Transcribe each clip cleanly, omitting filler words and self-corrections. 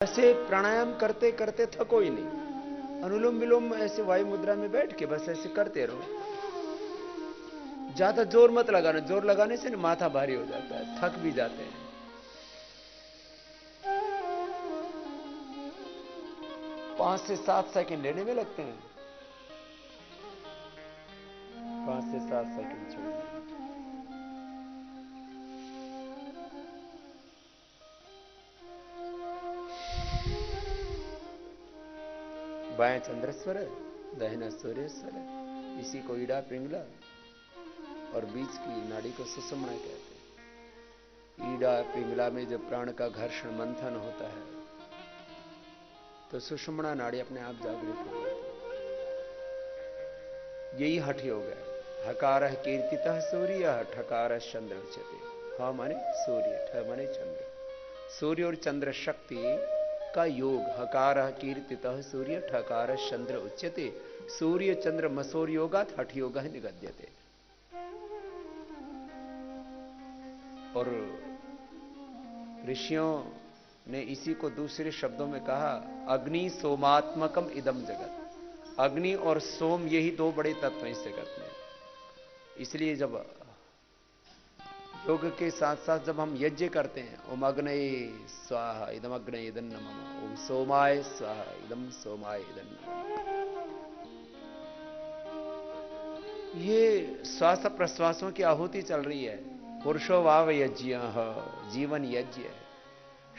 ऐसे प्राणायाम करते करते थको ही नहीं। अनुलोम विलोम ऐसे वायु मुद्रा में बैठ के बस ऐसे करते रहो। ज्यादा जोर मत लगाना, जोर लगाने से ना माथा भारी हो जाता है, थक भी जाते हैं। 5 से 7 सेकंड लेने में लगते हैं। 5 से 7 सेकंड छोड़िए। बाएं चंद्रेश्वर है, दाहिना सूर्येश्वर है। इसी को ईड़ा पिंगला और बीच की नाड़ी को सुषुम्ना कहते हैं। ईड़ा पिंगला में जब प्राण का घर्षण मंथन होता है तो सुषुम्ना नाड़ी अपने आप जागृत हो जाती है। यही हठ योग है। हकारः कीर्तितः सूर्य, ठकारः चंद्र उच्यते। ह माने सूर्य, ठ माने चंद्र। सूर्य और चंद्र शक्ति का योग। हकारः कीर्तितः सूर्य, ठकारः चंद्र उच्यते। सूर्य चंद्र मसोर योगात् हठ योगः निगद्यते। और ऋषियों ने इसी को दूसरे शब्दों में कहा, अग्नि सोमात्मकम इदम जगत। अग्नि और सोम यही दो बड़े तत्व हैं इस जगत में। इसलिए जब योग के साथ साथ जब हम यज्ञ करते हैं, ओम अग्नये स्वाहा इदम अग्नये इदं नमः, ओम सोमाय स्वाहा इदम सोमाय इदं नमः, ये श्वास प्रश्वासों की आहुति चल रही है। पुरुषो वाव यज्ञ, जीवन यज्ञ है,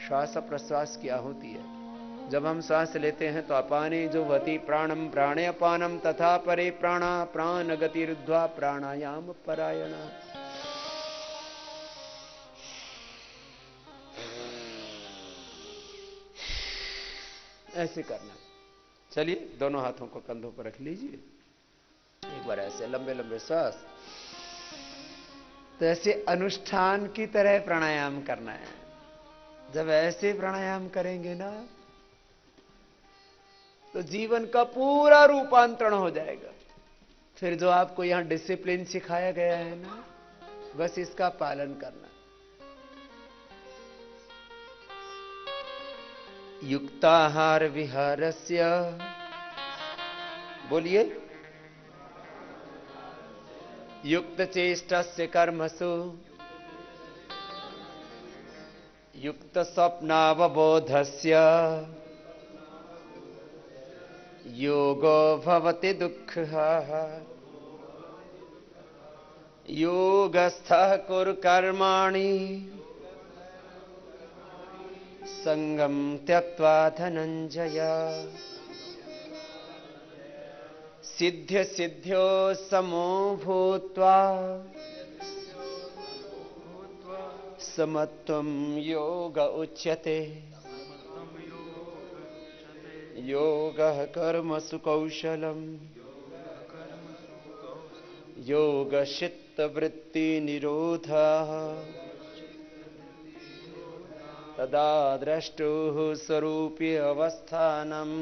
श्वास प्रश्वास की आहुति है। जब हम श्वास लेते हैं तो अपाने जो वती प्राणम प्राणे अपानम तथा परे प्राणा प्राण गतिरुद्ध्वा प्राणायाम परायणा। ऐसे करना। चलिए दोनों हाथों को कंधों पर रख लीजिए। एक बार ऐसे लंबे लंबे श्वास। तो ऐसे अनुष्ठान की तरह प्राणायाम करना है। जब ऐसे प्राणायाम करेंगे ना तो जीवन का पूरा रूपांतरण हो जाएगा। फिर जो आपको यहां डिसिप्लिन सिखाया गया है ना, बस इसका पालन करना। युक्ताहार विहारस्य, बोलिए, युक्त चेष्टस्य कर्मसु युक्त स्वप्नावबोधस्य योगो भवति दुःखः। योगस्थः कुरु कर्माणि संगम त्यक्त्वा धनंजय। सिद्ध्य सिद्ध्यो समो भूत्वा समत्वं योग उच्यते। योगः कर्मसु कौशलम् योगचित्तवृत्ति निरोधः तदा द्रष्टुः स्वरूपे अवस्थानम्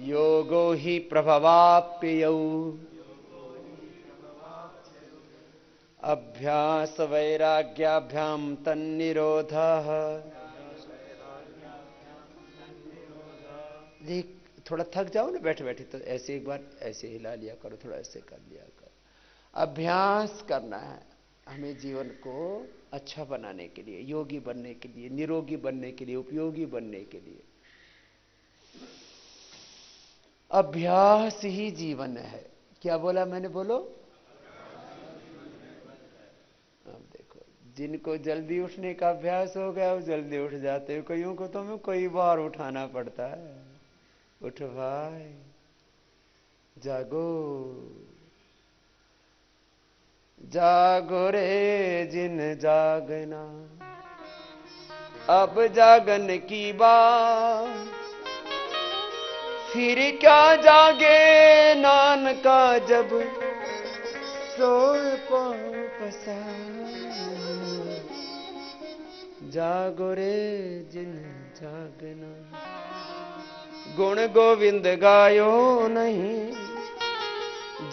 योगो हि प्रभवाप्ययौ अभ्यास वैराग्याभ्यां तन्निरोधः। देख थोड़ा थक जाओ ना बैठे बैठे तो ऐसे एक बार ऐसे हिला लिया करो, थोड़ा ऐसे कर लिया करो। अभ्यास करना है हमें जीवन को अच्छा बनाने के लिए, योगी बनने के लिए, निरोगी बनने के लिए, उपयोगी बनने के लिए। अभ्यास ही जीवन है। क्या बोला मैंने, बोलो। अब देखो, जिनको जल्दी उठने का अभ्यास हो गया वो जल्दी उठ जाते हैं। कईयों को तो हमें कई बार उठाना पड़ता है। उठ भाई, जागो जागो रे जिन जागना, अब जागन की बात, फिर क्या जागे नानका जब सोए पांव पसार। जागो रे जिन जागना, गुण गोविंद गायो नहीं,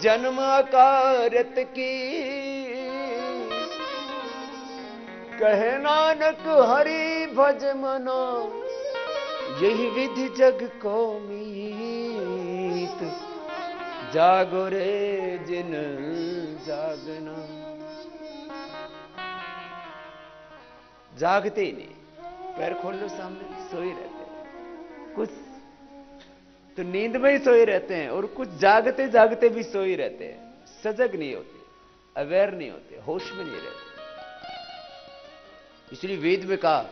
जन्म अकारत की कहे नानक हरि भज मना, यही विधि जग को मीत, जागो रे जिन जागना। जागते ही नहीं, पैर खोल लो सामने, सोए रहते हैं। कुछ तो नींद में ही सोए रहते हैं और कुछ जागते जागते भी सोए रहते हैं, सजग नहीं होते, अवेयर नहीं होते, होश में नहीं रहते। इसलिए वेद में कहा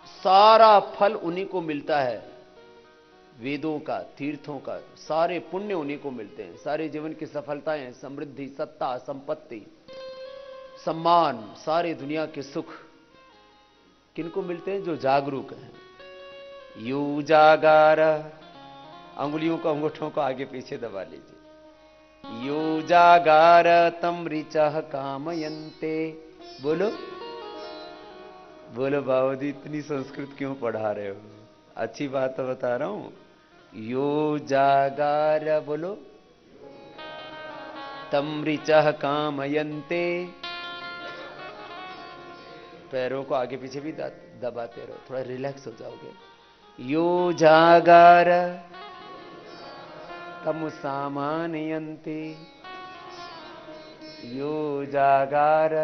सारा फल उन्हीं को मिलता है, वेदों का, तीर्थों का, सारे पुण्य उन्हीं को मिलते हैं। सारे जीवन की सफलताएं, समृद्धि, सत्ता, संपत्ति, सम्मान, सारे दुनिया के सुख किनको मिलते हैं? जो जागरूक हैं। यू जागार, अंगुलियों को, अंगूठों को आगे पीछे दबा लीजिए। यू जागार तम ऋचः कामयन्ते। बोलो बोलो बाबूजी, इतनी संस्कृत क्यों पढ़ा रहे हो? अच्छी बात तो बता रहा हूं। यो जागार, बोलो, तम ऋचः कामयन्ते। पैरों को आगे पीछे भी दबाते रहो, थोड़ा रिलैक्स हो जाओगे। यो जागार तम सामानयन्ते, यो जागार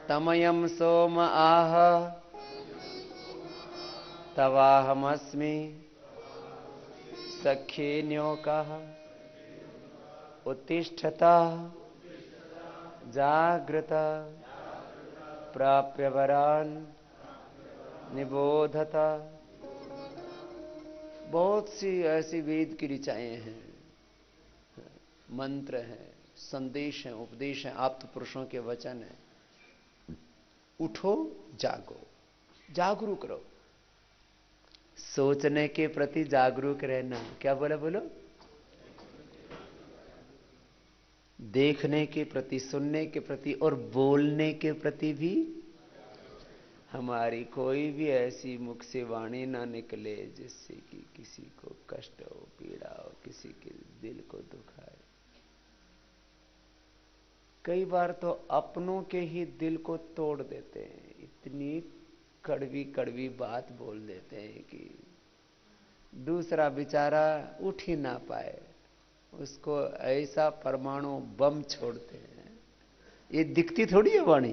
तमयम सोम आह, तवाहमस्मि सख्ये न्योकः, उत्तिष्ठता जागृता प्राप्य वरान निबोधता। बहुत सी ऐसी वेद की ऋचाएं हैं, मंत्र हैं, संदेश हैं, उपदेश हैं, आप्त पुरुषों के वचन हैं। उठो, जागो, जागरूक रहो। सोचने के प्रति जागरूक रहना। क्या बोला? बोलो। देखने के प्रति, सुनने के प्रति और बोलने के प्रति भी हमारी कोई भी ऐसी मुख से वाणी ना निकले जिससे कि किसी को कष्ट हो, पीड़ा हो, किसी के दिल को दुखाए। कई बार तो अपनों के ही दिल को तोड़ देते हैं, इतनी कड़वी कड़वी बात बोल देते हैं कि दूसरा बेचारा उठ ही ना पाए, उसको ऐसा परमाणु बम छोड़ते हैं। ये दिखती थोड़ी है वाणी,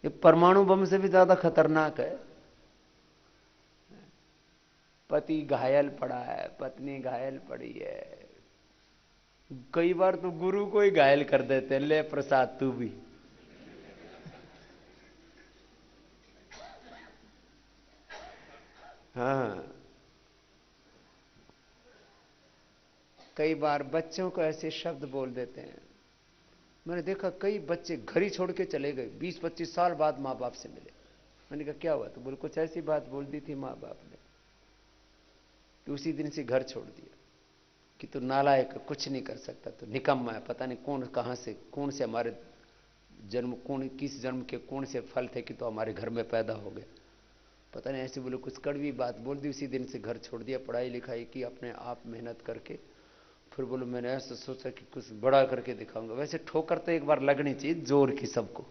ये परमाणु बम से भी ज्यादा खतरनाक है। पति घायल पड़ा है, पत्नी घायल पड़ी है, कई बार तो गुरु को ही घायल कर देते हैं। ले प्रसाद तू भी। हाँ, कई बार बच्चों को ऐसे शब्द बोल देते हैं। मैंने देखा कई बच्चे घर ही छोड़ के चले गए, 20-25 साल बाद माँ बाप से मिले। मैंने कहा क्या हुआ? तो बोल कुछ ऐसी बात बोल दी थी माँ बाप ने कि उसी दिन से घर छोड़ दिया कि तू नालायक, कुछ नहीं कर सकता, तो निकम्मा है, पता नहीं कौन कहां से, कौन से हमारे जन्म, कौन किस जन्म के कौन से फल थे कि तो हमारे घर में पैदा हो गए। पता नहीं ऐसे बोले, कुछ कड़वी बात बोल दी, उसी दिन से घर छोड़ दिया। पढ़ाई लिखाई की अपने आप मेहनत करके, फिर बोलो मैंने ऐसा सोचा कि कुछ बड़ा करके दिखाऊंगा। वैसे ठोकर तो एक बार लगनी चाहिए जोर की सबको।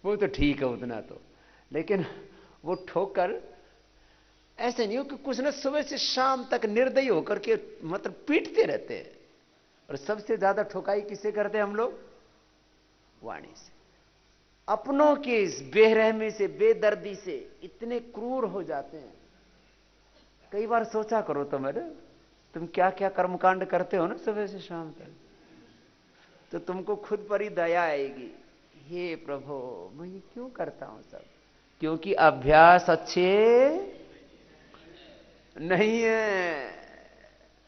वो तो ठीक है उतना तो, लेकिन वो ठोकर ऐसे नहीं हो कि कुछ ना सुबह से शाम तक निर्दयी होकर के मतलब पीटते रहते हैं। और सबसे ज्यादा ठोकाई किसे करते हैं हम लोग? वाणी से। अपनों के इस बेरहमी से, बेदर्दी से इतने क्रूर हो जाते हैं। कई बार सोचा करो तुम क्या क्या कर्मकांड करते हो ना सुबह से शाम तक, तो तुमको खुद पर ही दया आएगी। हे प्रभु, मैं ये क्यों करता हूं सब? क्योंकि अभ्यास अच्छे नहीं है।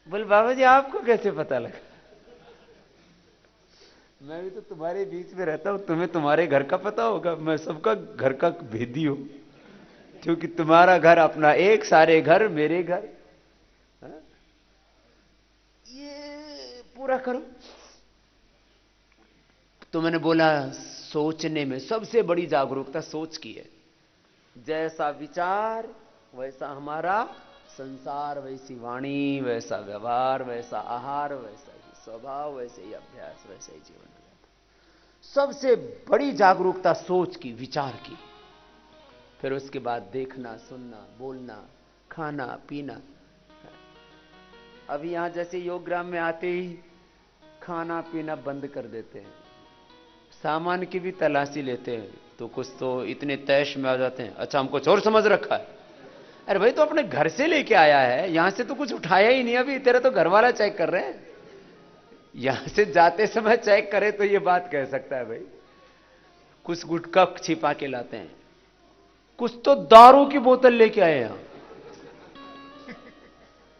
बोल बाबा जी आपको कैसे पता लगा? मैं भी तो तुम्हारे बीच में रहता हूं, तुम्हें तुम्हारे घर का पता होगा, मैं सबका घर का भेदी हूं। क्योंकि तुम्हारा घर अपना एक, सारे घर मेरे घर। हा? ये पूरा करो। तो मैंने बोला सोचने में सबसे बड़ी जागरूकता सोच की है। जैसा विचार वैसा हमारा संसार, वैसी वाणी, वैसा व्यवहार, वैसा आहार, वैसा ही स्वभाव, वैसे ही अभ्यास, वैसे ही जीवन। सबसे बड़ी जागरूकता सोच की, विचार की। फिर उसके बाद देखना, सुनना, बोलना, खाना, पीना। अभी यहां जैसे योगग्राम में आते ही खाना पीना बंद कर देते हैं, सामान की भी तलाशी लेते हैं, तो कुछ तो इतने तैश में आ जाते हैं, अच्छा हमको चोर समझ रखा है। अरे भाई, तो अपने घर से लेके आया है, यहां से तो कुछ उठाया ही नहीं, अभी तेरा तो घर वाला चेक कर रहे हैं, यहां से जाते समय चेक करे तो ये बात कह सकता है भाई। कुछ गुटखा छिपा के लाते हैं, कुछ तो दारू की बोतल लेके आए यहां,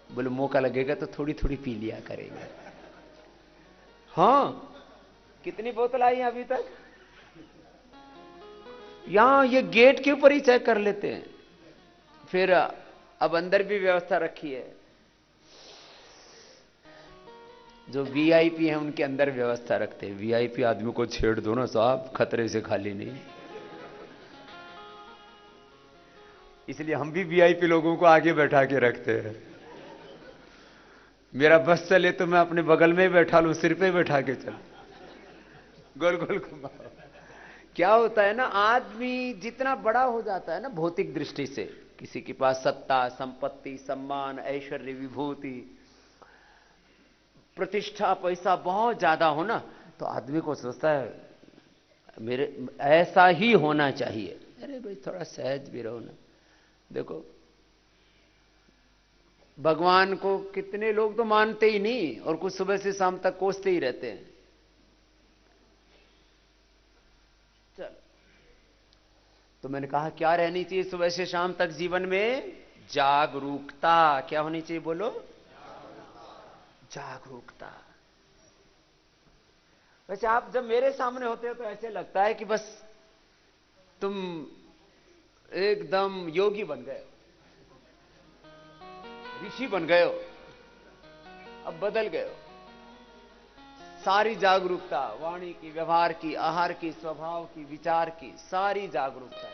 बोले मौका लगेगा तो थोड़ी थोड़ी पी लिया करेंगे। हां, कितनी बोतल आई है अभी तक? यहां ये गेट के ऊपर ही चेक कर लेते हैं। फिर अब अंदर भी व्यवस्था रखी है, जो वीआईपी हैं उनके अंदर व्यवस्था रखते हैं। वीआईपी आदमी को छेड़ दो ना साहब, खतरे से खाली नहीं। इसलिए हम भी वीआईपी लोगों को आगे बैठा के रखते हैं। मेरा बस चले तो मैं अपने बगल में ही बैठा लूं, सिर पे बैठा के चल, गोल गोल घुमा। क्या होता है ना, आदमी जितना बड़ा हो जाता है ना भौतिक दृष्टि से, किसी के पास सत्ता, संपत्ति, सम्मान, ऐश्वर्य, विभूति, प्रतिष्ठा, पैसा बहुत ज्यादा हो ना, तो आदमी को सोचता है मेरे ऐसा ही होना चाहिए। अरे भाई, थोड़ा सहज भी रहो ना। देखो, भगवान को कितने लोग तो मानते ही नहीं, और कुछ सुबह से शाम तक कोसते ही रहते हैं। चल, तो मैंने कहा क्या रहनी चाहिए सुबह से शाम तक जीवन में? जागरूकता। क्या होनी चाहिए बोलो? जागरूकता। वैसे आप जब मेरे सामने होते हो तो ऐसे लगता है कि बस तुम एकदम योगी बन गए हो, ऋषि बन गए हो, अब बदल गए हो। सारी जागरूकता, वाणी की, व्यवहार की, आहार की, स्वभाव की, विचार की, सारी जागरूकता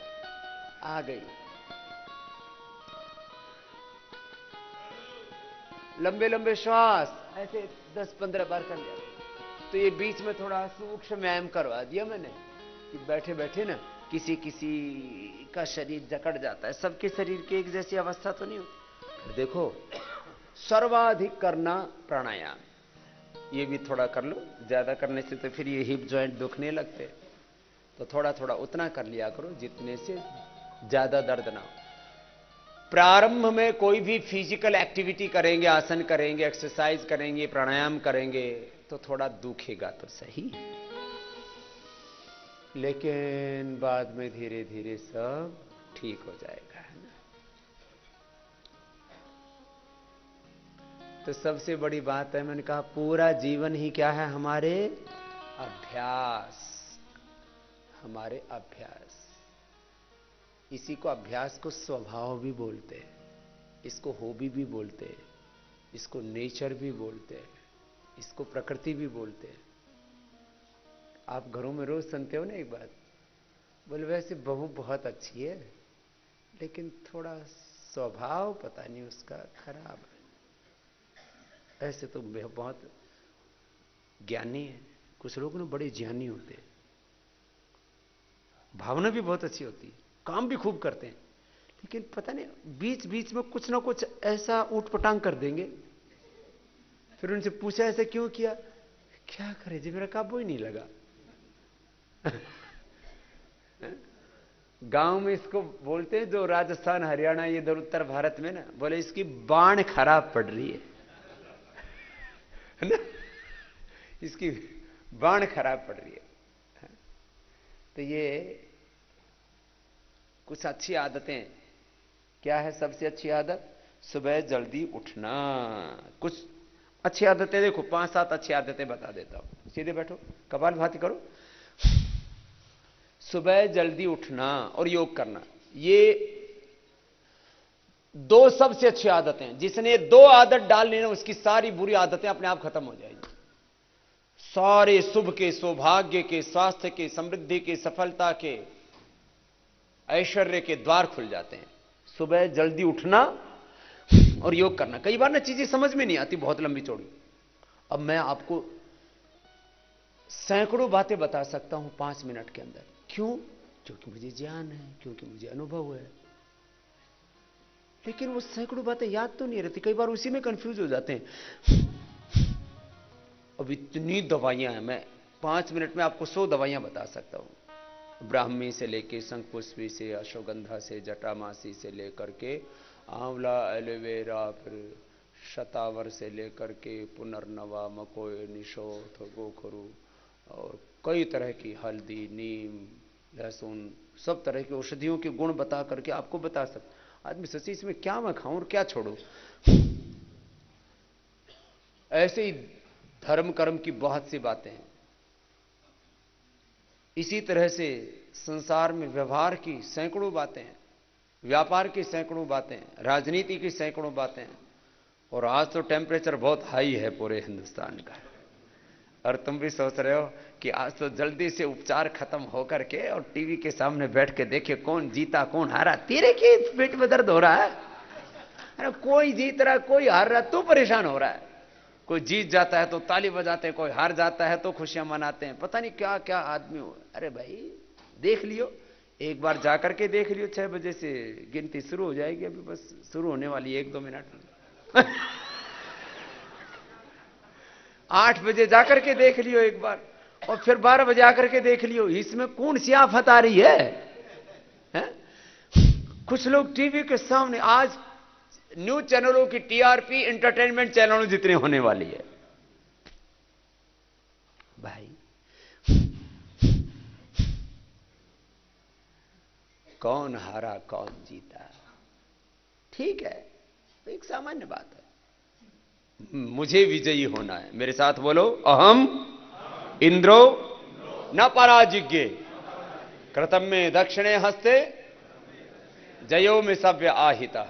आ गई। लंबे लंबे श्वास ऐसे 10-15 बार कर लिया, तो ये बीच में थोड़ा सूक्ष्म व्यायाम करवा दिया मैंने कि बैठे बैठे ना किसी किसी का शरीर जकड़ जाता है, सबके शरीर की एक जैसी अवस्था तो नहीं होती। देखो, सर्वाधिक करना प्राणायाम, ये भी थोड़ा कर लो, ज्यादा करने से तो फिर ये हिप जॉइंट दुखने लगते, तो थोड़ा थोड़ा उतना कर लिया करो जितने से ज्यादा दर्द ना हो। प्रारंभ में कोई भी फिजिकल एक्टिविटी करेंगे, आसन करेंगे, एक्सरसाइज करेंगे, प्राणायाम करेंगे, तो थोड़ा दुखेगा तो सही, लेकिन बाद में धीरे धीरे सब ठीक हो जाएगा, है ना। तो सबसे बड़ी बात है, मैंने कहा पूरा जीवन ही क्या है? हमारे अभ्यास, हमारे अभ्यास। इसी को अभ्यास को स्वभाव भी बोलते हैं, इसको हॉबी भी बोलते हैं, इसको नेचर भी बोलते हैं, इसको प्रकृति भी बोलते हैं। आप घरों में रोज सुनते हो ना एक बात, बोले वैसे बहू बहुत अच्छी है लेकिन थोड़ा स्वभाव पता नहीं उसका खराब है। ऐसे तो बहुत ज्ञानी है, कुछ लोग ना बड़े ज्ञानी होते हैं, भावना भी बहुत अच्छी होती है, काम भी खूब करते हैं, लेकिन पता नहीं बीच बीच में कुछ ना कुछ ऐसा ऊटपटांग कर देंगे। फिर उनसे पूछा ऐसे क्यों किया? क्या करे जी, मेरा काबू ही नहीं लगा। गांव में इसको बोलते हैं, जो राजस्थान हरियाणा ये इधर उत्तर भारत में ना, बोले इसकी बाण खराब पड़ रही है ना, इसकी बाण खराब पड़ रही है। तो ये कुछ अच्छी आदतें, क्या है सबसे अच्छी आदत? सुबह जल्दी उठना। कुछ अच्छी आदतें देखो, 5-7 अच्छी आदतें बता देता हूं। सीधे बैठो, कपालभाति करो। सुबह जल्दी उठना और योग करना, ये 2 सबसे अच्छी आदतें। जिसने 2 आदत डाल ली ना, उसकी सारी बुरी आदतें अपने आप खत्म हो जाएगी। सारे शुभ के, सौभाग्य के, स्वास्थ्य के, समृद्धि के, सफलता के, ऐश्वर्य के द्वार खुल जाते हैं। सुबह जल्दी उठना और योग करना। कई बार ना चीजें समझ में नहीं आती, बहुत लंबी चौड़ी। अब मैं आपको सैकड़ों बातें बता सकता हूं 5 मिनट के अंदर। क्यों? क्योंकि मुझे ज्ञान है, क्योंकि मुझे अनुभव है। लेकिन वो सैकड़ों बातें याद तो नहीं रहती, कई बार उसी में कंफ्यूज हो जाते हैं। अब इतनी दवाइयां हैं, मैं 5 मिनट में आपको 100 दवाइयां बता सकता हूं। ब्राह्मी से लेके शंखपुष्पी से, अश्वगंधा से, जटामासी से लेकर के आंवला, एलोवेरा, फिर शतावर से लेकर के पुनर्नवा, मकोय, निशोथ, गोखरू और कई तरह की हल्दी, नीम, लहसुन, सब तरह की औषधियों के गुण बता करके आपको बता सकता। आदमी सोचे इसमें क्या मैं खाऊं और क्या छोड़ूं। ऐसे ही धर्म कर्म की बहुत सी बातें हैं। इसी तरह से संसार में व्यवहार की सैकड़ों बातें हैं, व्यापार की सैकड़ों बातें हैं, राजनीति की सैकड़ों बातें हैं। और आज तो टेम्परेचर बहुत हाई है पूरे हिंदुस्तान का, और तुम भी सोच रहे हो कि आज तो जल्दी से उपचार खत्म होकर के और टीवी के सामने बैठ के देखे कौन जीता कौन हारा। तेरे के पेट में दर्द हो रहा है। अरे कोई जीत रहा, कोई हार रहा, तू परेशान हो रहा है। कोई जीत जाता है तो ताली बजाते हैं, कोई हार जाता है तो खुशियां मनाते हैं। पता नहीं क्या क्या आदमी हो। अरे भाई देख लियो, एक बार जाकर के देख लियो। 6 बजे से गिनती शुरू हो जाएगी, अभी बस शुरू होने वाली 1-2 मिनट। 8 बजे जाकर के देख लियो एक बार, और फिर 12 बजे आकर के देख लियो। इसमें कौन सी आफत आ रही है? कुछ लोग टीवी के सामने, आज न्यूज चैनलों की टीआरपी एंटरटेनमेंट चैनलों जितनी होने वाली है भाई। कौन हारा कौन जीता, ठीक है, एक सामान्य बात है। मुझे विजयी होना है। मेरे साथ बोलो, अहम इंद्रो न पराजिज्ञे कृतम में दक्षिणे हस्ते जयो में सव्य आहिता।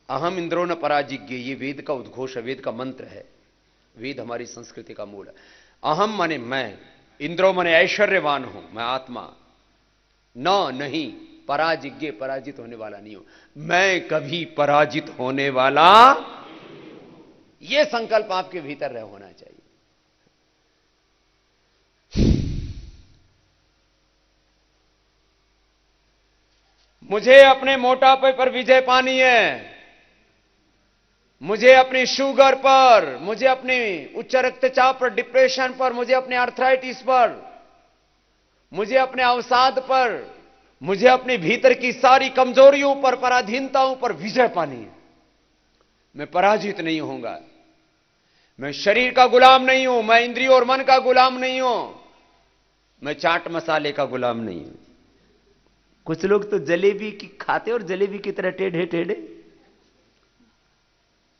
अहम इंद्रो न पराजिज्ञे, ये वेद का उद्घोष है, वेद का मंत्र है। वेद हमारी संस्कृति का मूल है। अहम माने मैं, इंद्रो माने ऐश्वर्यवान हूं, मैं आत्मा। न नहीं, पराजिज्ञे पराजित होने वाला नहीं हूं, मैं कभी पराजित होने वाला। यह संकल्प आपके भीतर रह होना चाहिए। मुझे अपने मोटापे पर विजय पानी है, मुझे अपनी शुगर पर, मुझे अपने उच्च रक्तचाप पर, डिप्रेशन पर, मुझे अपने आर्थराइटिस पर, मुझे अपने अवसाद पर, मुझे अपने भीतर की सारी कमजोरियों पर, पराधीनताओं पर विजय पानी है। मैं पराजित नहीं होऊंगा। मैं शरीर का गुलाम नहीं हूं, मैं इंद्रियों और मन का गुलाम नहीं हूं, मैं चाट मसाले का गुलाम नहीं हूं। कुछ लोग तो जलेबी की खाते और जलेबी की तरह टेढ़े टेढ़े,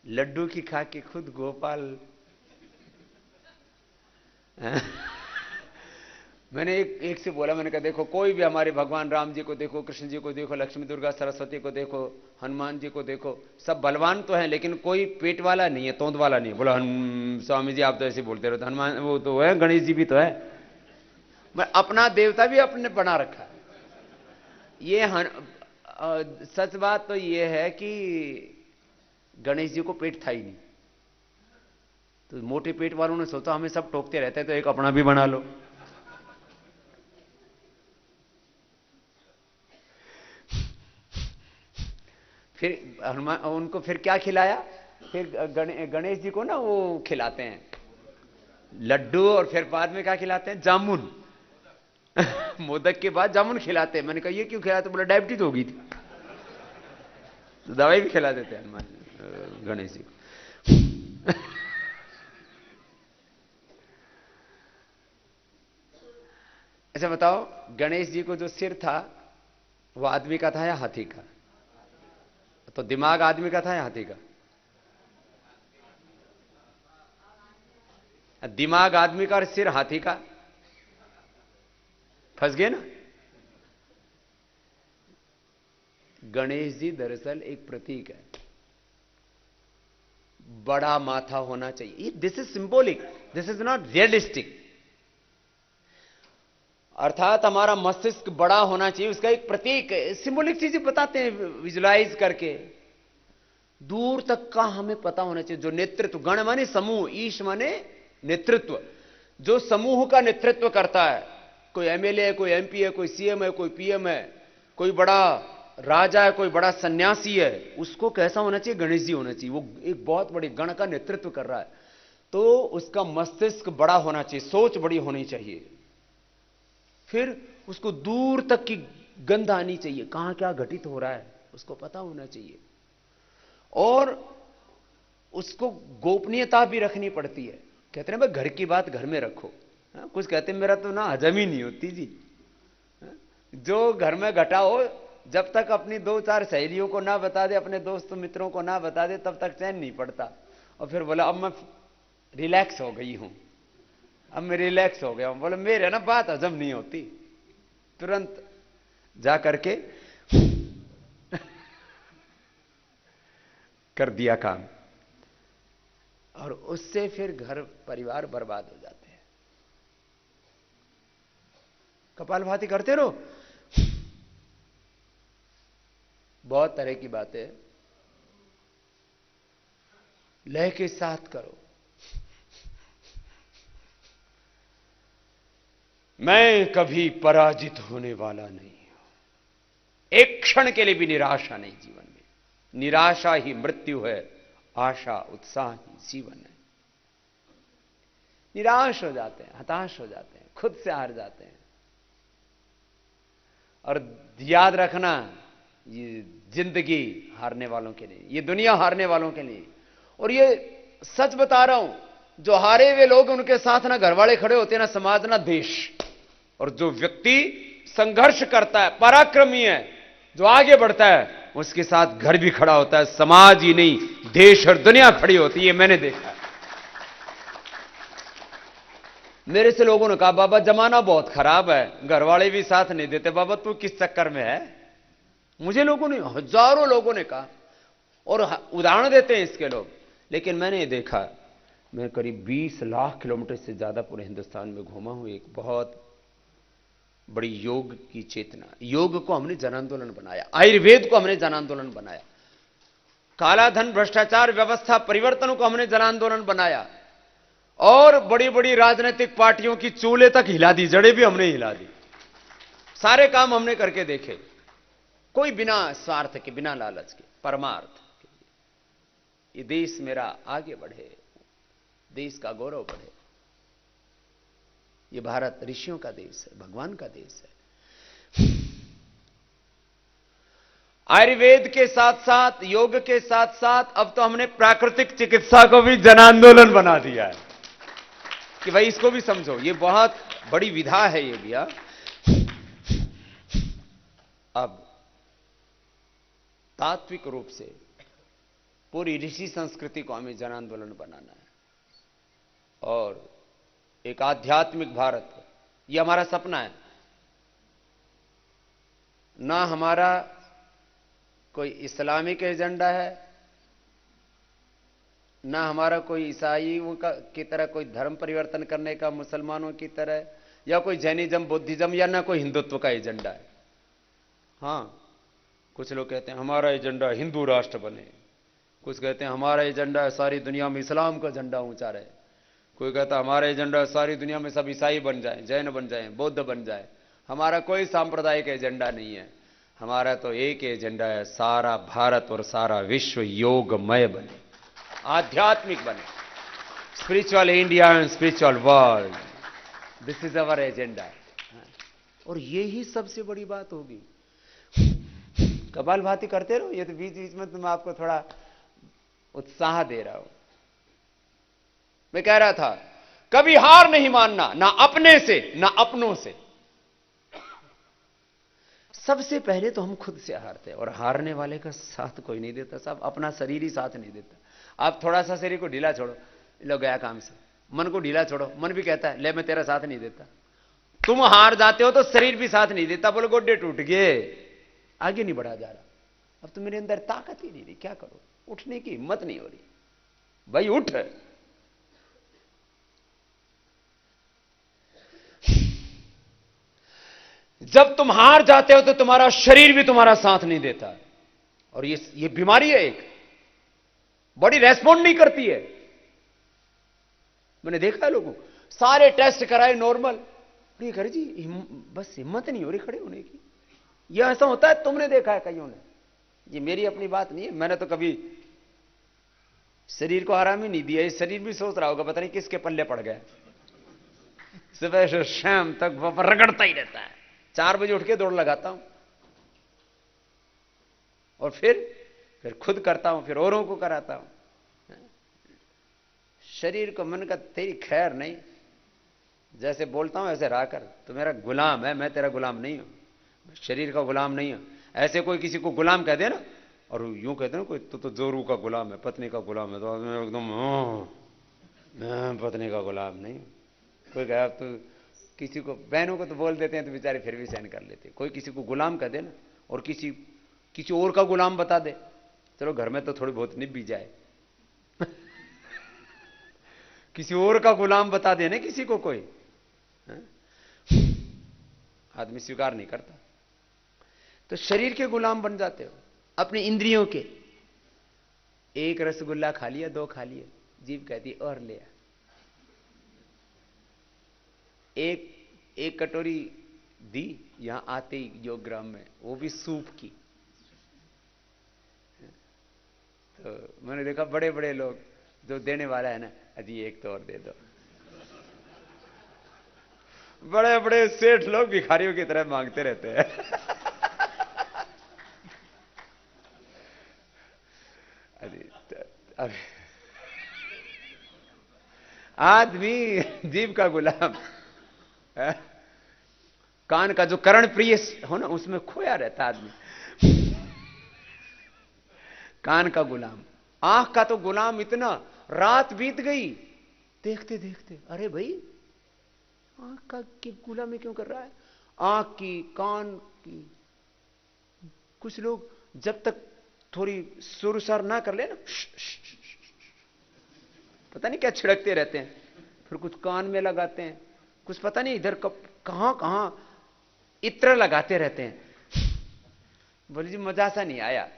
लड्डू की खा के खुद गोपाल। मैंने एक से बोला, मैंने कहा देखो कोई भी हमारे भगवान राम जी को देखो, कृष्ण जी को देखो, लक्ष्मी दुर्गा सरस्वती को देखो, हनुमान जी को देखो, सब बलवान तो हैं लेकिन कोई पेट वाला नहीं है, तोंद वाला नहीं है। बोला स्वामी जी आप तो ऐसे बोलते रहते, हनुमान वो तो है, गणेश जी भी तो है। मैं अपना देवता भी अपने बना रखा है। ये सच बात तो ये है कि गणेश जी को पेट था ही नहीं, तो मोटे पेट वालों ने सोचा हमें सब टोकते रहते हैं तो एक अपना भी बना लो। फिर हनुमान उनको फिर क्या खिलाया, फिर गणेश जी को ना वो खिलाते हैं लड्डू, और फिर बाद में क्या खिलाते हैं, जामुन। मोदक के बाद जामुन खिलाते हैं। मैंने कहा ये क्यों खिलाते? बोला डायबिटीज हो गई थी, तो दवाई भी खिला देते हैं हनुमान गणेश जी को। अच्छा बताओ, गणेश जी को जो सिर था वो आदमी का था या हाथी का? तो दिमाग आदमी का था या हाथी का? दिमाग आदमी का और सिर हाथी का। फंस गए ना? गणेश जी दरअसल एक प्रतीक है। बड़ा माथा होना चाहिए। This is symbolic, this is not realistic. अर्थात हमारा मस्तिष्क बड़ा होना चाहिए, उसका एक प्रतीक है। सिंबॉलिक चीजें बताते हैं विजुलाइज करके, दूर तक का हमें पता होना चाहिए। जो नेतृत्व, गण माने समूह, ईश माने नेतृत्व, जो समूह का नेतृत्व करता है, कोई एमएलए है, कोई एमपी है, कोई सीएम है, कोई पीएम है, कोई बड़ा राजा है, कोई बड़ा सन्यासी है, उसको कैसा होना चाहिए? गणेश जी होना चाहिए। वो एक बहुत बड़े गण का नेतृत्व कर रहा है, तो उसका मस्तिष्क बड़ा होना चाहिए, सोच बड़ी होनी चाहिए। फिर उसको दूर तक की गंध आनी चाहिए, कहां क्या घटित हो रहा है उसको पता होना चाहिए। और उसको गोपनीयता भी रखनी पड़ती है। कहते हैं भाई घर की बात घर में रखो। कुछ कहते हैं मेरा तो ना हजम ही नहीं होती जी। जो घर में घटा हो, जब तक अपनी 2-4 सहेलियों को ना बता दे, अपने दोस्तों मित्रों को ना बता दे, तब तक चैन नहीं पड़ता। और फिर बोला अब मैं रिलैक्स हो गई हूं, अब मैं रिलैक्स हो गया हूं। बोले मेरे ना बात हजम नहीं होती। तुरंत जा करके कर दिया काम, और उससे फिर घर परिवार बर्बाद हो जाते हैं। कपालभाति करते रहो। बहुत तरह की बातें लय के साथ करो। मैं कभी पराजित होने वाला नहीं हूं। एक क्षण के लिए भी निराशा नहीं जीवन में। निराशा ही मृत्यु है, आशा उत्साह ही जीवन है। निराश हो जाते हैं, हताश हो जाते हैं, खुद से हार जाते हैं। और याद रखना, ये जिंदगी हारने वालों के लिए, ये दुनिया हारने वालों के लिए। और ये सच बता रहा हूं, जो हारे हुए लोग, उनके साथ ना घरवाले खड़े होते हैं, ना समाज, ना देश। और जो व्यक्ति संघर्ष करता है, पराक्रमी है, जो आगे बढ़ता है, उसके साथ घर भी खड़ा होता है, समाज ही नहीं देश और दुनिया खड़ी होती है। मैंने देखा है। मेरे से लोगों ने कहा बाबा जमाना बहुत खराब है, घरवाले भी साथ नहीं देते। बाबा तू किस चक्कर में है? मुझे लोगों ने, हजारों लोगों ने कहा, और उदाहरण देते हैं इसके लोग। लेकिन मैंने देखा, मैं करीब 20 लाख किलोमीटर से ज्यादा पूरे हिंदुस्तान में घूमा हूं। एक बहुत बड़ी योग की चेतना, योग को हमने जन आंदोलन बनाया, आयुर्वेद को हमने जन आंदोलन बनाया, काला धन भ्रष्टाचार व्यवस्था परिवर्तन को हमने जन आंदोलन बनाया, और बड़ी बड़ी राजनीतिक पार्टियों की चूल्हे तक हिला दी, जड़ें भी हमने हिला दी। सारे काम हमने करके देखे, कोई बिना स्वार्थ के, बिना लालच के, परमार्थ के। ये देश मेरा आगे बढ़े, देश का गौरव बढ़े। ये भारत ऋषियों का देश है, भगवान का देश है। आयुर्वेद के साथ साथ, योग के साथ साथ, अब तो हमने प्राकृतिक चिकित्सा को भी जन आंदोलन बना दिया है कि भाई इसको भी समझो, ये बहुत बड़ी विधा है ये भैया। अब तात्विक रूप से पूरी ऋषि संस्कृति को हमें जन आंदोलन बनाना है, और एक आध्यात्मिक भारत, ये हमारा सपना है। ना हमारा कोई इस्लामिक एजेंडा है, ना हमारा कोई ईसाइयों की तरह कोई धर्म परिवर्तन करने का, मुसलमानों की तरह, या कोई जैनिज्म, बुद्धिज्म, या ना कोई हिंदुत्व का एजेंडा है। हां, कुछ लोग कहते हैं हमारा एजेंडा हिंदू राष्ट्र बने, कुछ कहते हैं हमारा एजेंडा है सारी दुनिया में इस्लाम का झंडा ऊंचा रहे, कोई कहता है हमारा एजेंडा है सारी दुनिया में सब ईसाई बन जाएं, जैन बन जाएं, बौद्ध बन जाएं। हमारा कोई सांप्रदायिक एजेंडा नहीं है, हमारा तो एक एजेंडा है, सारा भारत और सारा विश्व योगमय बने, आध्यात्मिक बने, spiritual India and spiritual world, this is our agenda. और यही सबसे बड़ी बात होगी। कपालभाति करते रहो, ये तो बीच बीच में तो मैं आपको थोड़ा उत्साह दे रहा हूं। मैं कह रहा था कभी हार नहीं मानना, ना अपने से ना अपनों से। सबसे पहले तो हम खुद से हारते हैं, और हारने वाले का साथ कोई नहीं देता साहब, अपना शरीर ही साथ नहीं देता। आप थोड़ा सा शरीर को ढीला छोड़ो, लो गया काम से। मन को ढीला छोड़ो, मन भी कहता है ले मैं तेरा साथ नहीं देता। तुम हार जाते हो तो शरीर भी साथ नहीं देता, बोलो गोड्डे टूट गए, आगे नहीं बढ़ा जा रहा। अब तो मेरे अंदर ताकत ही नहीं रही, क्या करो, उठने की हिम्मत नहीं हो रही। भाई उठ। जब तुम हार जाते हो तो तुम्हारा शरीर भी तुम्हारा साथ नहीं देता, और ये बीमारी है, एक बॉडी रेस्पॉन्ड नहीं करती है। मैंने देखा है लोगों, सारे टेस्ट कराए नॉर्मल। ये कर जी बस हिम्मत नहीं हो रही खड़े होने की। यह ऐसा होता है, तुमने देखा है कईयों ने, ये मेरी अपनी बात नहीं है, मैंने तो कभी शरीर को आराम ही नहीं दिया। ये शरीर भी सोच रहा होगा पता नहीं किसके पल्ले पड़ गए, सुबह से शाम तक वो रगड़ता ही रहता है। 4 बजे उठ के दौड़ लगाता हूं और फिर खुद करता हूं, फिर औरों को कराता हूं। शरीर को मन का तेरी खैर नहीं, जैसे बोलता हूं ऐसे रहा कर, तो मेरा गुलाम है, मैं तेरा गुलाम नहीं हूं, शरीर का गुलाम नहीं हूं। ऐसे कोई किसी को गुलाम कह दे ना, और यूं कहते ना कोई तो जोरू का गुलाम है, पत्नी का गुलाम है, तो एकदम मैं पत्नी का गुलाम नहीं। कोई कहे अब तो किसी को, बहनों को तो बोल देते हैं तो बेचारे फिर भी सहन कर लेते। कोई किसी को गुलाम कह दे ना, और किसी और का गुलाम बता दे, चलो घर में तो थोड़ी बहुत निभ भी जाए। किसी और का गुलाम बता दे ना किसी को कोई, आदमी स्वीकार नहीं करता। तो शरीर के गुलाम बन जाते हो, अपनी इंद्रियों के। एक रसगुल्ला खा लिया, 2 खा लिया, जीभ कहती और ले। एक कटोरी दी यहां आते ही योगग्राम में, वो भी सूप की। तो मैंने देखा बड़े बड़े लोग जो देने वाला है ना, अजी एक तो और दे दो। बड़े बड़े सेठ लोग भिखारियों की तरह मांगते रहते हैं। अरे आदमी जीव का गुलाम, कान का जो कर्ण प्रिय हो ना, उसमें खोया रहता आदमी। कान का गुलाम, आंख का तो गुलाम इतना, रात बीत गई देखते देखते, अरे भाई आंख का की गुलामी क्यों कर रहा है, आंख की, कान की। कुछ लोग जब तक थोड़ी सुरसार ना कर ले ना, पता नहीं क्या छिड़कते रहते हैं, फिर कुछ कान में लगाते हैं, कुछ पता नहीं इधर कहां कहां इत्र लगाते रहते हैं। बोले जी मजा सा नहीं आया,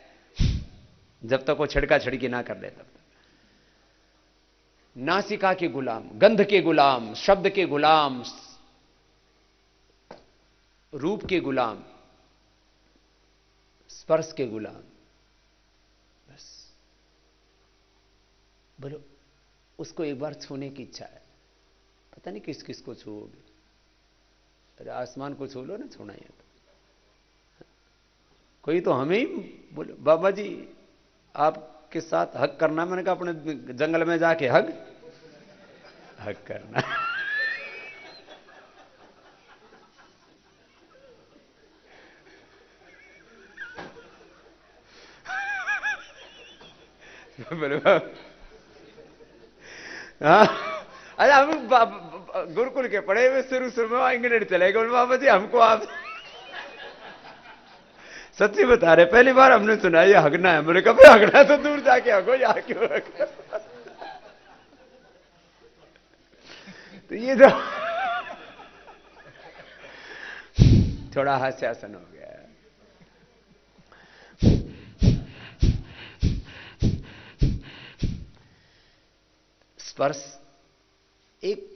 जब तक वो छिड़का छिड़की ना कर ले तब तक। नासिका के गुलाम, गंध के गुलाम, शब्द के गुलाम, रूप के गुलाम, स्पर्श के गुलाम। बस बोलो उसको एक बार छूने की इच्छा है, पता नहीं किस किस को छूओगे। अरे आसमान को छू लो ना, छूना है तो। कोई तो हमें ही बोले बाबा जी आपके साथ हक करना, मैंने कहा अपने जंगल में जाके हक करना। बोले हाँ, अरे हम गुरुकुल के पढ़े हुए, शुरू में इंग्लैंड चले गए। बाबा जी हमको आप सच्ची बता रहे, पहली बार हमने सुना ये हगना है। बोले कभी हगना तो दूर जाके हगो, यहाँ क्यों हगो। तो ये तो थोड़ा हास्यासन हो गया। स्पर्श एक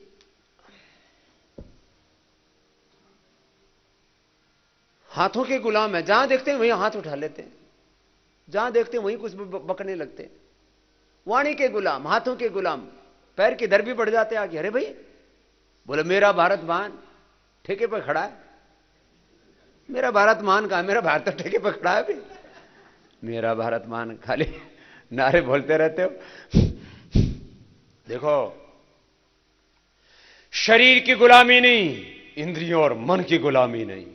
हाथों के गुलाम है, जहां देखते हैं वहीं हाथ उठा लेते हैं, जहां देखते हैं वहीं कुछ बकने लगते हैं। वाणी के गुलाम, हाथों के गुलाम, पैर के दर भी बढ़ जाते हैं आगे। अरे भाई बोले मेरा भारत महान ठेके पर खड़ा है। मेरा भारत महान कहां, मेरा भारत तो ठेके पर खड़ा है। भी मेरा भारत महान खाली नारे बोलते रहते हो। देखो शरीर की गुलामी नहीं, इंद्रियों और मन की गुलामी नहीं।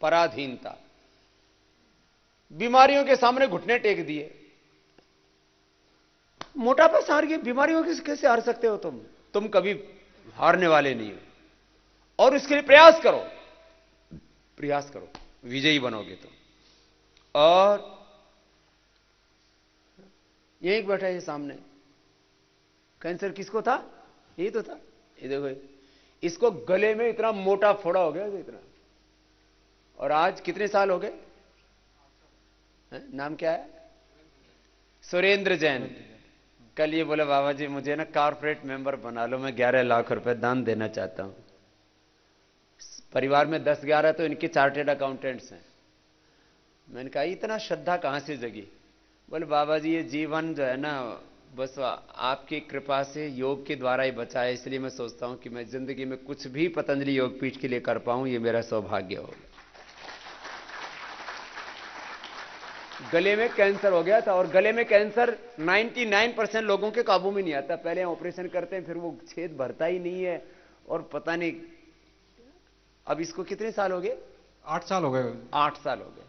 पराधीनता, बीमारियों के सामने घुटने टेक दिए। मोटापा से हार गए, बीमारियों के कैसे हार सकते हो तुम कभी हारने वाले नहीं हो। और इसके लिए प्रयास करो, विजयी बनोगे तुम। और यही बैठा है सामने, कैंसर किसको था, यही तो था। ये देखो इसको गले में इतना मोटा फोड़ा हो गया इतना, और आज कितने साल हो गए, नाम क्या है, सुरेंद्र जैन कल ये बोला, बाबा जी मुझे ना कॉर्पोरेट मेंबर बना लो, मैं 11 लाख रुपए दान देना चाहता हूं। परिवार में 10-11 तो इनके चार्टेड अकाउंटेंट्स हैं। मैंने कहा इतना श्रद्धा कहां से जगी? बोले बाबा जी ये जीवन जो है ना बस आपकी कृपा से योग के द्वारा ही बचा है, इसलिए मैं सोचता हूं कि मैं जिंदगी में कुछ भी पतंजलि योग पीठ के लिए कर पाऊं, ये मेरा सौभाग्य होगा। गले में कैंसर हो गया था, और गले में कैंसर 99% लोगों के काबू में नहीं आता। पहले ऑपरेशन करते हैं, फिर वो छेद भरता ही नहीं है, और पता नहीं। अब इसको कितने साल हो गए? 8 साल हो गए। 8 साल हो गए।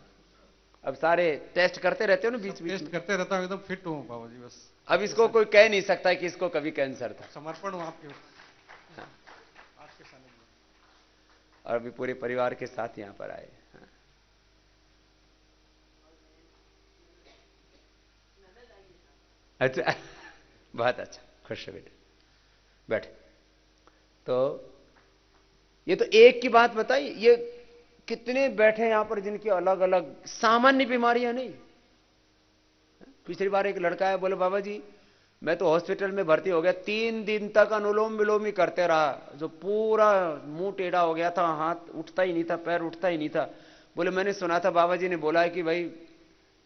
अब सारे टेस्ट करते रहते हो ना बीच बीच टेस्ट करते रहता हूं, एकदम फिट हूं बाबा जी बस। अब इसको कोई कह नहीं सकता कि इसको कभी कैंसर था। समर्पण हूं आपके। हाँ। और अभी पूरे परिवार के साथ यहां पर आए। हाँ। अच्छा, बहुत अच्छा, खुश है बेटे, बैठ। तो ये तो एक की बात बताई, ये कितने बैठे यहां पर जिनकी अलग अलग सामान्य बीमारियां नहीं। पिछली बार एक लड़का है, बोले बाबा जी मैं तो हॉस्पिटल में भर्ती हो गया, 3 दिन तक अनुलोम विलोम ही करते रहा, जो पूरा मुंह टेढ़ा हो गया था, हाथ उठता ही नहीं था, पैर उठता ही नहीं था। बोले मैंने सुना था बाबा जी ने बोला है कि भाई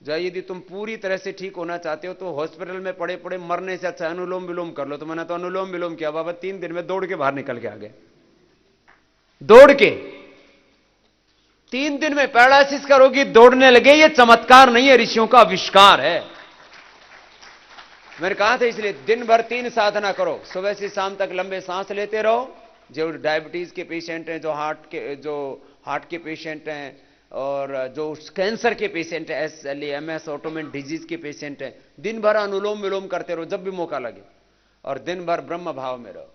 जय यदि तुम पूरी तरह से ठीक होना चाहते हो तो हॉस्पिटल में पड़े पड़े मरने से अच्छा अनुलोम विलोम कर लो। तो मैंने तो अनुलोम विलोम किया बाबा, 3 दिन में दौड़ के बाहर निकल के आ गए। दौड़ के 3 दिन में पैरालिसिस का रोगी दौड़ने लगे। ये चमत्कार नहीं है, ऋषियों का आविष्कार है। मैंने कहा था इसलिए दिन भर 3 साधना करो, सुबह से शाम तक लंबे सांस लेते रहो। जो डायबिटीज के पेशेंट हैं, जो हार्ट के पेशेंट हैं, और जो कैंसर के पेशेंट हैं, SLEMS ऑटोइम्यून डिजीज के पेशेंट हैं, दिन भर अनुलोम विलोम करते रहो जब भी मौका लगे, और दिन भर ब्रह्म भाव में रहो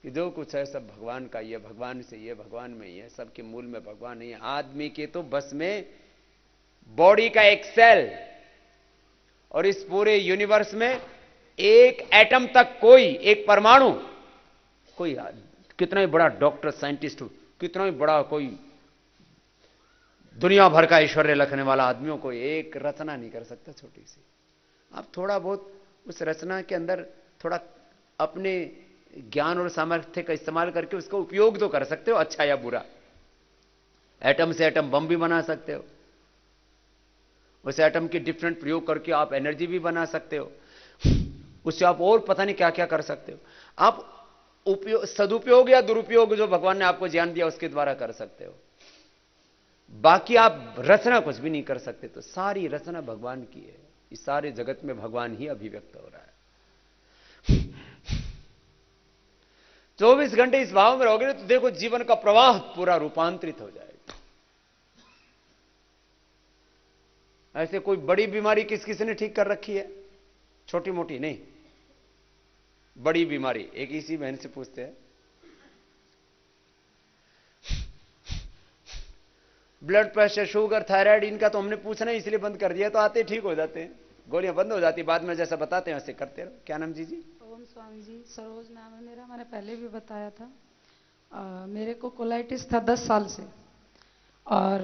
कि जो कुछ है सब भगवान का ही है, भगवान से ही है, भगवान में ही है, सबके मूल में भगवान ही है। आदमी के तो बस में बॉडी का एक सेल, और इस पूरे यूनिवर्स में एक एटम तक कोई, एक परमाणु, कोई कितना ही बड़ा डॉक्टर साइंटिस्ट हो, कितना ही बड़ा कोई दुनिया भर का ऐश्वर्य रखने वाला आदमियों को एक रचना नहीं कर सकता छोटी सी। आप थोड़ा बहुत उस रचना के अंदर थोड़ा अपने ज्ञान और सामर्थ्य का इस्तेमाल करके उसका उपयोग तो कर सकते हो, अच्छा या बुरा। एटम से एटम बम भी बना सकते हो, उस एटम के डिफरेंट प्रयोग करके आप एनर्जी भी बना सकते हो, उससे आप और पता नहीं क्या क्या कर सकते हो। आप उपयोग, सदुपयोग या दुरुपयोग जो भगवान ने आपको ज्ञान दिया उसके द्वारा कर सकते हो। बाकी आप रचना कुछ भी नहीं कर सकते। तो सारी रचना भगवान की है, इस सारे जगत में भगवान ही अभिव्यक्त हो रहा है। 24 घंटे इस भाव में रहोगे तो देखो जीवन का प्रवाह पूरा रूपांतरित हो जाएगा। ऐसे कोई बड़ी बीमारी किसी ने ठीक कर रखी है? छोटी मोटी नहीं, बड़ी बीमारी। एक इसी बहन से पूछते हैं, ब्लड प्रेशर, शुगर, थायराइड, इनका तो हमने पूछना इसलिए बंद कर दिया, तो आते ठीक हो जाते हैं, गोलियां बंद हो जाती, बाद में जैसा बताते हैं वैसे करते रहो। क्या नाम जी? ओम स्वामी जी, सरोज नाम है मेरा, मैंने पहले भी बताया था। मेरे को कोलाइटिस था 10 साल से, और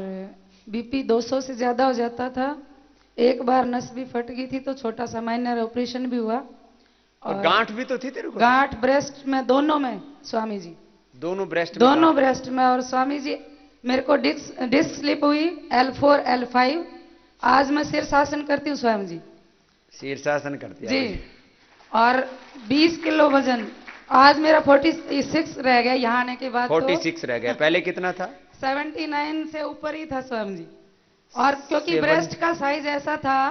बीपी 200 से ज्यादा हो जाता था। एक बार नस भी फट गई थी, तो छोटा सा माइनर ऑपरेशन भी हुआ। और गांठ भी तो थी तेरे को? गांठ ब्रेस्ट में, दोनों में स्वामी जी, दोनों ब्रेस्ट में? दोनों ब्रेस्ट में। और स्वामी जी मेरे को डिस्क स्लिप हुई L4 L5। आज मैं शीर्षासन करती हूँ स्वामी जी। शीर्षासन करती है जी, और 20 किलो वजन। आज मेरा 46 रह गया यहाँ आने के बाद। 46 रह गया, पहले कितना था? 79 से ऊपर ही था स्वामी जी। और क्योंकि ब्रेस्ट का साइज ऐसा था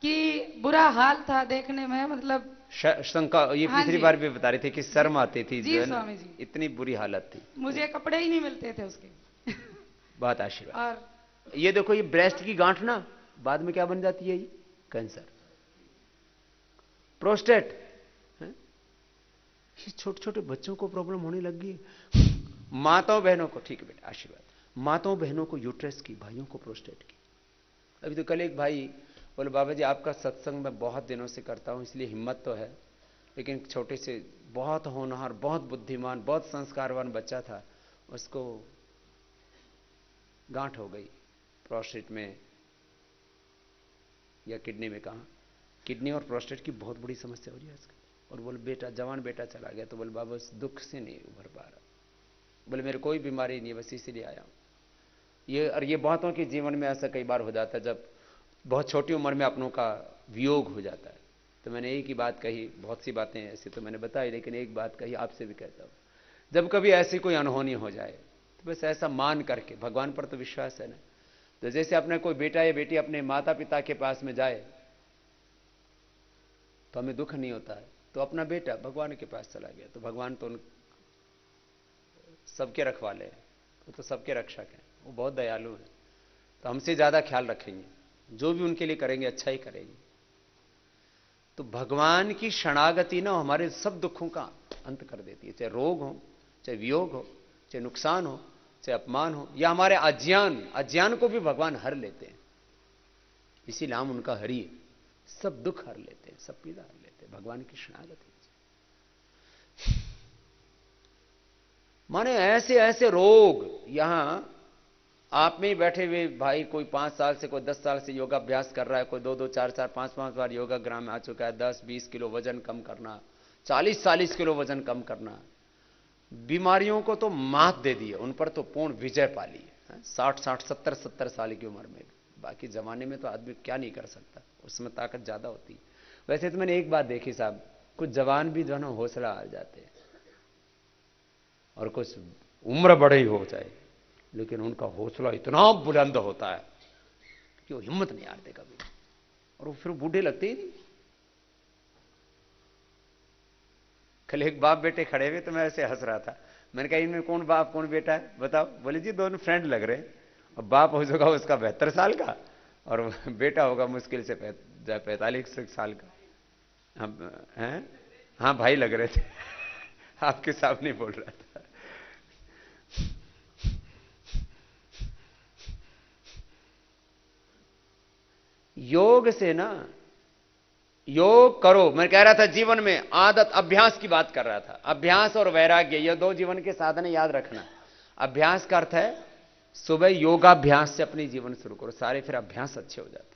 कि बुरा हाल था देखने में, मतलब शंका। ये पिछली बार भी बता रही थी कि शर्म आती थी जी स्वामी जी, इतनी बुरी हालत थी, मुझे कपड़े ही नहीं मिलते थे उसके। बहुत आशीर्वाद। और ये देखो, ये ब्रेस्ट की गांठ ना बाद में क्या बन जाती है? ये कैंसर, प्रोस्टेट। ये छोटे छोटे बच्चों को प्रॉब्लम होने लग गई। माताओं बहनों को, ठीक है बेटा, आशीर्वाद। माताओं बहनों को यूट्रस की, भाइयों को प्रोस्टेट की। अभी तो कल एक भाई बोले बाबा जी आपका सत्संग मैं बहुत दिनों से करता हूं, इसलिए हिम्मत तो है, लेकिन छोटे से बहुत होनहार, बहुत बुद्धिमान, बहुत संस्कारवान बच्चा था, उसको गांठ हो गई प्रोस्टेट में या किडनी में, कहां, किडनी और प्रोस्टेट की बहुत बड़ी समस्या हो रही है आजकल। और बोले बेटा, जवान बेटा चला गया, तो बोले बाबा उस दुख से नहीं उभर पा रहा। बोले मेरे कोई बीमारी नहीं है, बस इसीलिए आया हूं। ये बहुतों के जीवन में ऐसा कई बार हो जाता है, जब बहुत छोटी उम्र में अपनों का वियोग हो जाता है। तो मैंने एक ही बात कही, बहुत सी बातें ऐसी तो मैंने बताई, लेकिन एक बात कही आपसे भी कहता हूं, जब कभी ऐसी कोई अनहोनी हो जाए तो बस ऐसा मान करके, भगवान पर तो विश्वास है ना, तो जैसे अपने कोई बेटा या बेटी अपने माता पिता के पास में जाए तो हमें दुख नहीं होता है, तो अपना बेटा भगवान के पास चला गया तो भगवान तो सबके रखवाले हैं, वो तो सबके रक्षक हैं, वो बहुत दयालु हैं, तो हमसे ज्यादा ख्याल रखेंगे, जो भी उनके लिए करेंगे अच्छा ही करेंगे। तो भगवान की शरणागति ना हमारे सब दुखों का अंत कर देती है, चाहे रोग हो, चाहे वियोग हो, चाहे नुकसान हो, चाहे अपमान हो, या हमारे अज्ञान को भी भगवान हर लेते हैं। इसीलिए हम उनका हरि है, सब दुख हर लेते हैं, सब पीड़ा हर लेते हैं भगवान की शरणागति। माने ऐसे ऐसे रोग, यहां आप में ही बैठे हुए भाई, कोई 5 साल से, कोई 10 साल से योगाभ्यास कर रहा है, कोई 2-2 4-4 5-5 बार योगाग्राम में आ चुका है, 10-20 किलो वजन कम करना, 40-40 किलो वजन कम करना, बीमारियों को तो मात दे दी है, उन पर तो पूर्ण विजय पा ली है। 60-60 70-70 साल की उम्र में, बाकी जमाने में तो आदमी क्या नहीं कर सकता, उसमें ताकत ज्यादा होती है। वैसे तो मैंने एक बात देखी साहब, कुछ जवान भी जो है ना हौसला आ जाते हैं, और कुछ उम्र बड़े ही हो जाए, लेकिन उनका हौसला इतना बुलंद होता है कि वो हिम्मत नहीं हारते कभी, और वो फिर बूढ़े लगते ही नहीं। कल एक बाप बेटे खड़े हुए तो मैं ऐसे हंस रहा था, मैंने कहा इनमें कौन बाप कौन बेटा है बताओ? बोले जी दोनों फ्रेंड लग रहे हैं, और बाप हो जाएगा उसका 72 साल का, और बेटा होगा मुश्किल से 45 साल का। हाँ भाई लग रहे थे आपके सामने बोल रहा था। योग से ना, योग करो, मैं कह रहा था जीवन में आदत, अभ्यास की बात कर रहा था। अभ्यास और वैराग्य, ये 2 जीवन के साधन याद रखना। अभ्यास का अर्थ है सुबह योगाभ्यास से अपनी जीवन शुरू करो, सारे फिर अभ्यास अच्छे हो जाते हैं।